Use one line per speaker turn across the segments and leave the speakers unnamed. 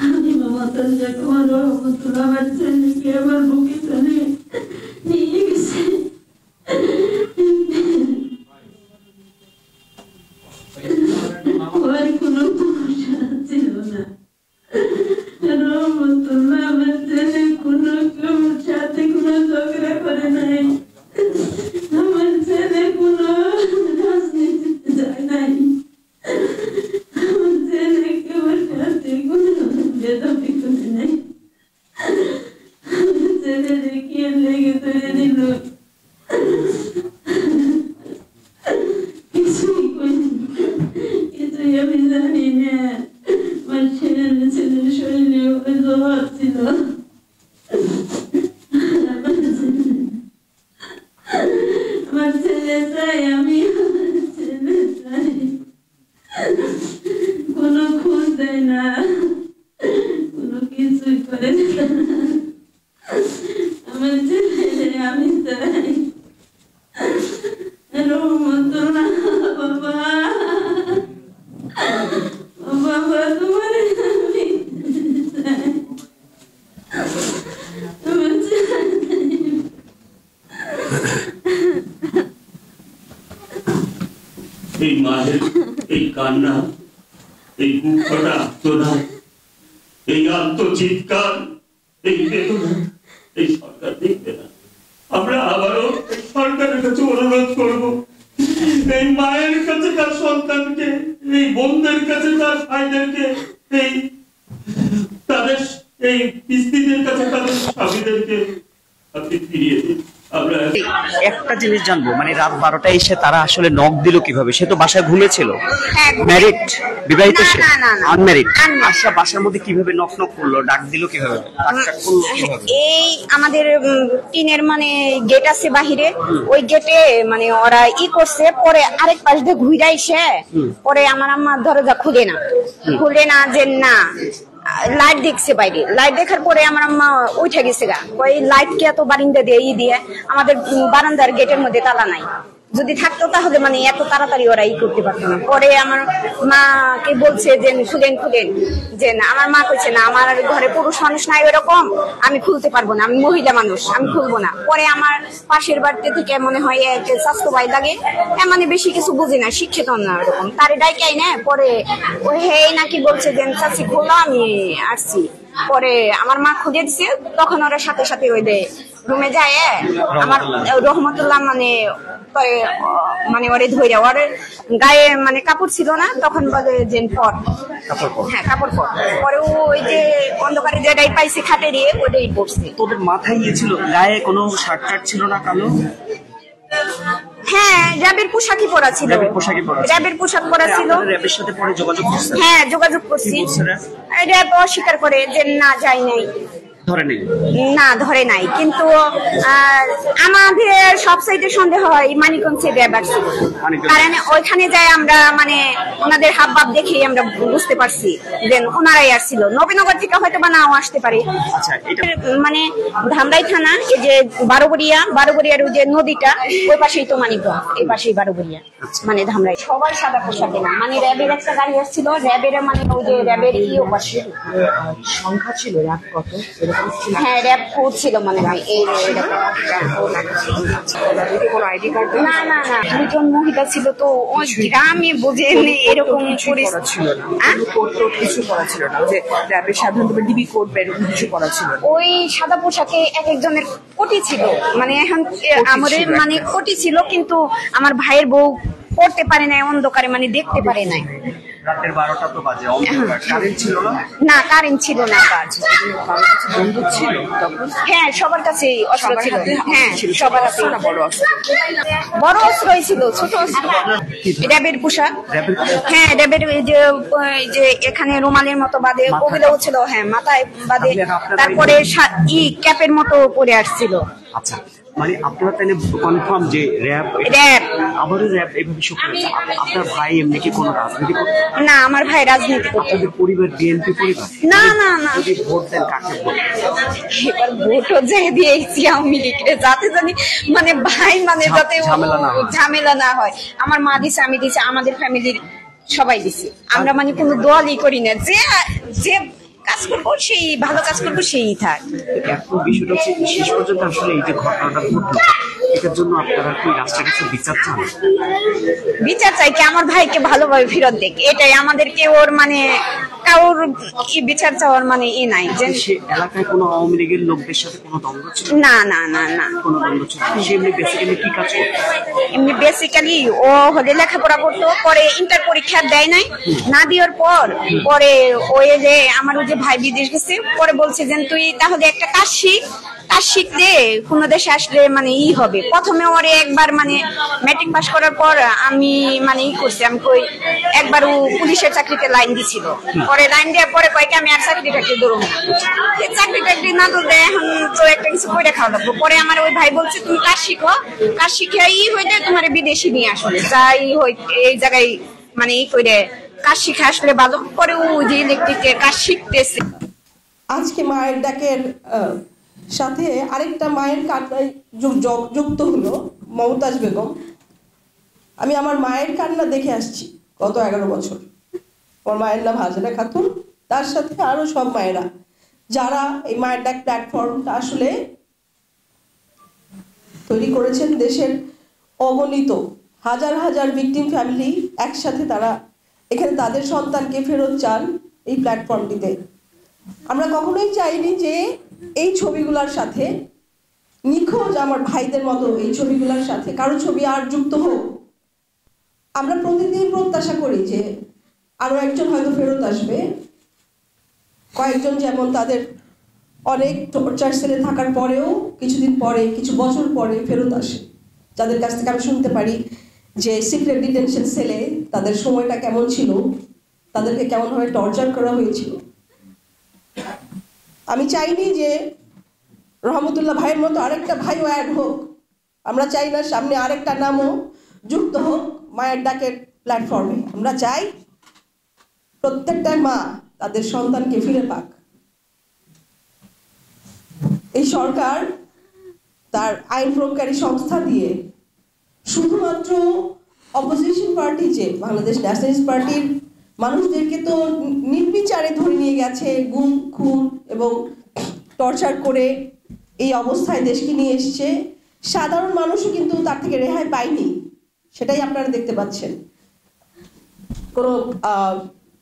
আমি মমতাজ কুমার রহমতুল্লাহ আমার ছেলেকে আমার বুকে টানে নিয়ে গেছে। ওর কোনো ভরসা ছিল না। রহমতুল্লাহ আমার ছেলে কোনো কেউ সাথে কোনো ঝগড়া করে নাই, আমার ছেলে কোনো রাজনীতিতে যায় নাই, আমার ছেলে কেউ সাথে কোনো বেদবি করে নাই, আমার ছেলে দেখিয়ে লেগে ধরে দিল, কিছুই আমি জানি না। আমার ছেলের শরীরে জ্বর ছিল, আমার ছেলে চাই, আমি ছেলে চাই, কোনো খোঁজ দেয় না, কোনো কিছুই করে না, আমার ছেলে আমি চাই। রহমতুল্লাহ বাবা, বাবা তোমার আমি চাই, আমার চাই।
এই মায়ের এই কান্না, এই বুক ফাটা আর্তনাদ, এই আত্মচিৎকার, এই বেদনা এই সরকার দেখবে না। আমরা আবারও সরকারের কাছে অনুরোধ করব, এই মায়ের কাছে তার সন্তানকে, এই বোনদের কাছে তার ভাইদেরকে, এই তাদের এই স্ত্রীদের কাছে তাদের স্বামীদেরকে আপনি ফিরিয়ে দিন।
একটা জিনিস জানবো, মানে রাত 12টায় এসে তারা আসলে নক দিল কিভাবে? সে তো বাসায় ঘুমিয়েছিল। ম্যারিড, বিবাহিত, সে আনম্যারিড। আশা বাসার মধ্যে কিভাবে নক নক করলো, ডাক দিল কিভাবে?
এই আমাদের টিনের মানে গেট আছে বাহিরে, ওই গেটে মানে ওরা করছে, পরে আরেক পাশ দিয়ে ঘুরে এসে পরে আমার আম্মা দরজা খুলে না যে না লাইট দেখছে বাইরে, লাইট দেখার পরে আমার আম্মা উঠে গেছে গা, ওই লাইট কে এত বারিন্দা দিয়ে আমাদের বারান্দার গেটের মধ্যে তালা নাই, যদি থাকতো তাহলে মানে এত তাড়াতাড়ি ওরা করতে পারতো না। পরে আমার মাকে বলছে যে খুলেন, যে না, আমার মা কইছে না, আমার ঘরে পুরুষ মানুষ নাই ওরকম, আমি খুলতে পারবো না, আমি মহিলা মানুষ, আমি খুলবো না। পরে আমার পাশের বাড়িতে থেকে মনে হয় স্বাস্থ্য ভাই লাগে, মানে বেশি কিছু বুঝি না, শিক্ষিত না ওরকম, তারে ডাইকাই না। পরে ওই নাকি বলছে যে চাচি খুললো, আমি আসছি। পরে আমার মা খুঁজে দিচ্ছে, তখন ওরা সাথে সাথে ওই রুমে যায়। আমার রহমতুল্লাহ মানে ওরে ধরে, ওর গায়ে মানে কাপড় ছিল না, তখন বলে যে কাপড় পরে ওই যে অন্ধকারে যেটাই পাইছে খাটে দিয়ে ওটাই পড়ছে।
তোদের মাথায় ছিল, গায়ে কোনো শার্ট টার্ট ছিল না কালো?
হ্যাঁ, র্যাবের পোশাকই পরা ছিল, র্যাবের পোশাক পরা ছিল।
র্যাবের সাথে পরে যোগাযোগ করছি?
হ্যাঁ, যোগাযোগ করছি। র্যাব অস্বীকার করে যে না, যায় নাই, ধরে নাই। কিন্তু আমাদের সব সাইডে সন্দেহ হয় মানিকগঞ্জে র্যাব আসছে, কারণ ওইখানে যাই আমরা মানে ওনাদের হাব ভাব দেখে আমরা বুঝতে পারছি যে ওনারাই আসছিল। নবীনগর থেকে হয়তো বা নাও আসতে পারে। মানে ধামরাই থানা, এই যে বারোবরিয়ার ওই যে নদীটা, ওই পাশেই তো মানিকগঞ্জ, এই পাশেই বারোবরিয়া, মানে ধামরাই। সবাই সাদা পোশাকে না, মানে র্যাবের একটা গাড়ি আসছিল, র্যাবের মানে ওই যে র্যাবের পাশে
সংখ্যা ছিল র্যাব কত?
হ্যাঁ, র্যাব 4 ছিল মনে হয়। না, 2জন মহিলা ছিল, তো ওই গ্রামে বোঝেন এরকম
কিছু করা ছিল না, যে র্যাবের সাধারণত ডিবি কোড বা এরকম কিছু করা ছিল।
ওই সাদা পোশাকে এক একজনের কোটি ছিল, মানে এখন আমাদের মানে কোটি ছিল, কিন্তু আমার ভাইয়ের বউ পড়তে পারে নাই, অন্ধকারে মানে দেখতে পারে নাই।
রাতের 12টা তো বাজে, কারেন্ট ছিল না?
না, কারেন্ট ছিল না।
বন্দুক ছিল তখন?
হ্যাঁ, সবার কাছে অস্ত্র ছিল। হ্যাঁ, সবার কাছে বড় অস্ত্রই ছিল, ছোট অস্ত্র। র্যাবের পোশাক, হ্যাঁ, র্যাবের যে এখানে রুমালের মতো বাঁধে, ওগুলোও ছিল। হ্যাঁ, মাথায় বাঁধে, তারপরে ক্যাপের মতো পরে আসছিল।
আচ্ছা, মানে আপনারা তাহলে কনফার্ম যে র্যাব আবারও র্যাব এইভাবে সক্রিয়? আপনার ভাই এমনি কি কোনো রাজনীতি করতে?
না, আমার ভাই রাজনীতি করতে।
আপনাদের পরিবার বিএনপি পরিবার?
না।
যদি ভোট দেন কাকে ভোট?
এবার ভোটও যে দিয়েছি আওয়ামী লীগকে, যাতে জানি মানে ভাই মানে যাতে ঝামেলা না হয়। আমার মা দিছে, আমি দিছি, আমাদের ফ্যামিলির সবাই দিছি আমরা, মানে কোনো দলই করি না, যে যে কাজ করবো সেই ভালো কাজ করবো সেই থাক।
এখন বিষয়টা হচ্ছে শেষ পর্যন্ত আসলে এই যে ঘটনাটা ঘটলো, এটার জন্য আপনারা কি রাষ্ট্রের কাছে বিচার চান?
বিচার চাই কি আমার ভাইকে ভালোভাবে ফেরত দেখ, এটাই আমাদেরকে ওর মানে কারোর বিচার চাওয়ার মানে নাই। যে
সে এলাকায় কোনো আওয়ামী লীগের লোকদের সাথে কোনো দ্বন্দ্ব ছিল?
না না না না,
কোনো দ্বন্দ্ব ছিল না। সে এমনি বেসিক্যালি কি কাজ করতো?
এমনি বেসিক্যালি ও হলে লেখাপড়া করতো, পরে ইন্টার পরীক্ষা দেয় নাই, না দেওয়ার পর পরে ওই যে আমার ওই যে ভাই বিদেশ গেছে, পরে বলছে যে তুই তাহলে একটা কাজ শিখ, কাজ শিখলে কোন দেশে আসলে মানে হবে। প্রথমে ওরে একবার মানে ম্যাট্রিক পাস করার পর আমি মানে করছি, আমি কই একবার ও পুলিশের চাকরিতে লাইন দিছিল, পরে লাইন দেওয়ার পরে কয়েকে আমি আর চাকরি টাকরি ধরুন না, চাকরি টাকরি না ধরলে এখন তো একটা কিছু করে খাওয়া লাগবো। পরে আমার ওই ভাই বলছে তুমি কাজ শিখো, কাজ শিখে হইতে তোমার বিদেশি নিয়ে আসলে যাই হই এই জায়গায় মানে করে কাজ শিখে আসলে ভালো। পরে ও যে ইলেকট্রিকের কাজ শিখতেছে।
আজকে মায়ের ডাকের সাথে আরেকটা মায়ের কান্নায় যুক্ত হলো মমতাজ বেগম। আমি আমার মায়ের কান্না দেখে আসছি গত 11 বছর। আমার মায়ের নাম হাজেরা খাতুন, তার সাথে আরো সব মায়েরা যারা এই মায়ের ডাক প্ল্যাটফর্মটা আসলে তৈরি করেছেন। দেশের অগণিত হাজার হাজার ভিকটিম ফ্যামিলি একসাথে তারা এখানে তাদের সন্তানকে ফেরত চান এই প্ল্যাটফর্মটিতে। আমরা কখনোই চাইনি যে এই ছবিগুলোর সাথে নিখোঁজ আমার ভাইদের মতো এই ছবিগুলোর সাথে কারো ছবি আর যুক্ত হোক। আমরা প্রতিদিন প্রত্যাশা করি যে আরো একজন হয়তো ফেরত আসবে, কয়েকজন যেমন তাদের অনেক টর্চার সেলে থাকার পরেও কিছুদিন পরে, কিছু বছর পরে ফেরত আসে, যাদের কাছ থেকে আমি শুনতে পারি যে সিক্রেট ডিটেনশন সেলে তাদের সময়টা কেমন ছিল, তাদেরকে কেমনভাবে টর্চার করা হয়েছিল। আমি চাইনি যে রহমতুল্লাহ ভাইয়ের মতো আরেকটা ভাইও অ্যাড হোক, আমরা চাই না সামনে আরেকটা নামও যুক্ত হোক মায়ের ডাকের প্ল্যাটফর্মে। আমরা চাই প্রত্যেকটা মা তাদের সন্তানকে ফিরে পাক। এই সরকার তার আইন প্রয়োগকারী সংস্থা দিয়ে শুধুমাত্র অপোজিশন পার্টি যে বাংলাদেশ ন্যাশনালিস্ট পার্টির মানুষদেরকে তো নির্বিচারে ধরে নিয়ে গেছে, গুম খুন এবং টর্চার করে এই অবস্থায় দেশকে নিয়ে এসছে। সাধারণ মানুষও কিন্তু তার থেকে রেহাই পায়নি, সেটাই আপনারা দেখতে পাচ্ছেন। কোনো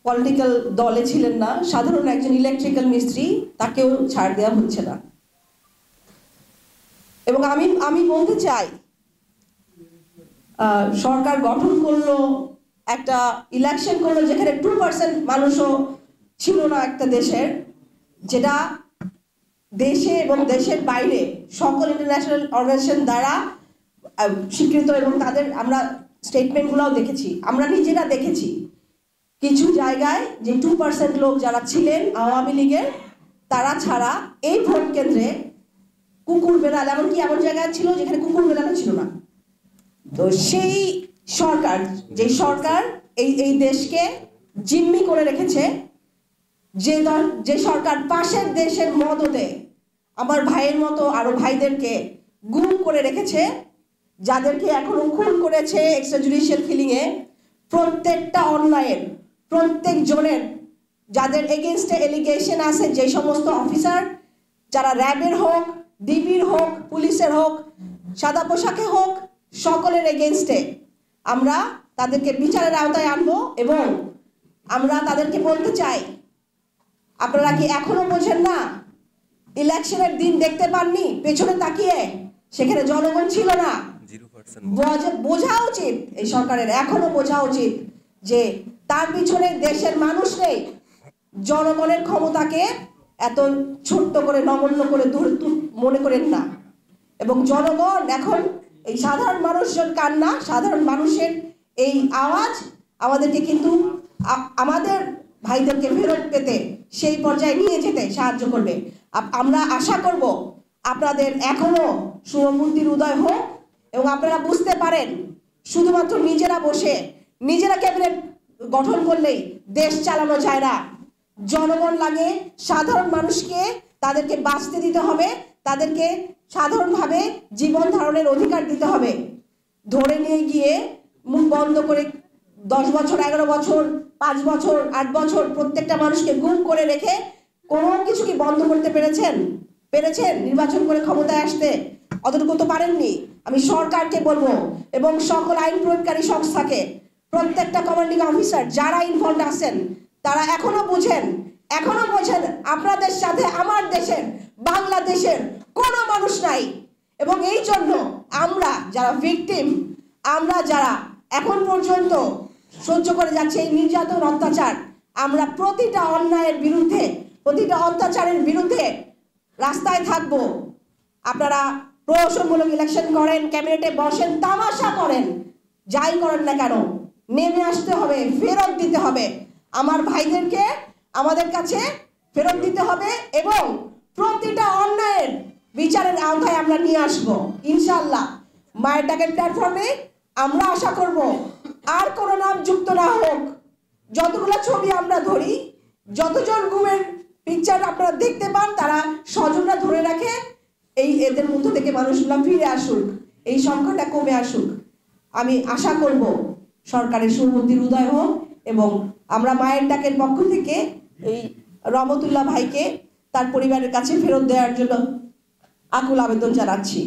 পলিটিক্যাল দলে ছিলেন না, সাধারণ একজন ইলেকট্রিক্যাল মিস্ত্রি, তাকেও ছাড় দেওয়া হচ্ছে না। এবং আমি বলতে চাই সরকার গঠন করলো, একটা ইলেকশন করলো যেখানে 2% মানুষও ছিল না একটা দেশের, যেটা দেশে এবং দেশের বাইরে সকল ইন্টারন্যাশনাল অর্গানাইজেশন দ্বারা স্বীকৃত। এবং তাদের আমরা স্টেটমেন্টগুলোও দেখেছি, আমরা নিজেরা দেখেছি কিছু জায়গায় যে 2% লোক যারা ছিলেন আওয়ামী লীগের, তারা ছাড়া এই ভোট কেন্দ্রে কুকুর বেড়াল, এমনকি এমন জায়গায় ছিল যেখানে কুকুর বেড়ালও ছিল না। তো সেই সরকার, যে সরকার এই দেশকে জিম্মি করে রেখেছে, যে সরকার পাশের দেশের মদতে আমার ভাইয়ের মতো আরো ভাইদেরকে গুম করে রেখেছে, যাদেরকে এখনো খুন করেছে এক্সট্রা জুডিশিয়াল কিলিং এ, প্রত্যেকটা অন্যায়ের প্রত্যেক জনের যাদের এগেইনস্টে এলিগেশন আছে, যে সমস্ত অফিসার যারা র্যাবের হোক, ডিবির হোক, পুলিশের হোক, সাদা পোশাকে হোক, সকলের এগেইনস্টে আমরা তাদেরকে বিচারের আওতায় আনবো। এবং আমরা তাদেরকে বলতে চাই, আপনারা কি এখনো বোঝেন না? ইলেকশনের দিন দেখতে পাননি পেছনে তাকিয়ে, সেখানে জনগণ ছিল না। বোঝা উচিত এই সরকারের, এখনো বোঝা উচিত যে তার পিছনে দেশের মানুষ নেই। জনগণের ক্ষমতাকে এত ছোট্ট করে নগণ্য করে মনে করেন না। এবং জনগণ এখন এই সাধারণ মানুষজন কান্না, সাধারণ মানুষের এই আওয়াজ আমাদেরকে কিন্তু আমাদের ভাইদেরকে ফেরত পেতে সেই পর্যায়ে নিয়ে যেতে সাহায্য করবে। আমরা আশা করব আপনাদের এখনো শুভবুদ্ধির উদয় হোক এবং আপনারা বুঝতে পারেন শুধুমাত্র নিজেরা বসে নিজেরা ক্যাবিনেট গঠন করলেই দেশ চালানো যায় না। জনগণ লাগে, সাধারণ মানুষকে তাদেরকে বাঁচতে দিতে হবে, তাদেরকে সাধারণভাবে জীবন ধারণের অধিকার দিতে হবে। ধরে নিয়ে গিয়ে মুখ বন্ধ করে 10 বছর 11 বছর 5 বছর 8 বছর প্রত্যেকটা মানুষকে গুম করে রেখে কোনো কিছু কি বন্ধ করতে পেরেছেন নির্বাচন করে ক্ষমতায় আসতে? অতটুকু তো পারেননি। আমি সরকারকে বলবো এবং সকল আইন প্রয়োগকারী সংস্থাকে, প্রত্যেকটা কমান্ডিং অফিসার যারা ইনভলভ আছেন তারা এখনো বোঝেন আপনাদের সাথে আমার দেশের বাংলাদেশের কোনো মানুষ নাই। এবং এই জন্য আমরা যারা ভিকটিম, আমরা যারা এখন পর্যন্ত সহ্য করে যাচ্ছে এই নির্যাতন অত্যাচার, আমরা প্রতিটা অন্যায়ের বিরুদ্ধে, প্রতিটা অত্যাচারের বিরুদ্ধে রাস্তায় থাকবো। আপনারা প্রহসনমূলক ইলেকশন করেন, ক্যাবিনেটে বসেন, তামাশা করেন, যাই করেন না কেন নেমে আসতে হবে, ফেরত দিতে হবে আমার ভাইদেরকে, আমাদের কাছে ফেরত দিতে হবে এবং প্রতিটা অন্যায়ের বিচারের আওতায় আমরা নিয়ে আসবো ইনশাআল্লাহ। মায়ের ডাকের প্ল্যাটফর্মে আমরা আশা করব আর কোনো নাম যুক্ত না হোক। যতগুলো ছবি আমরা ধরি, যতজন গুমের পিকচার আপনারা দেখতে পান, তারা স্বজনরা ধরে রাখে, এদের মধ্য থেকে মানুষগুলো ফিরে আসুক, এই সংখ্যাটা কমে আসুক। আমি আশা করব সরকারের সুবুদ্ধির উদয় হোক এবং আমরা মায়ের ডাকের পক্ষ থেকে এই রহমতুল্লাহ ভাইকে তার পরিবারের কাছে ফেরত দেওয়ার জন্য আকুল আবেদন জানাচ্ছি।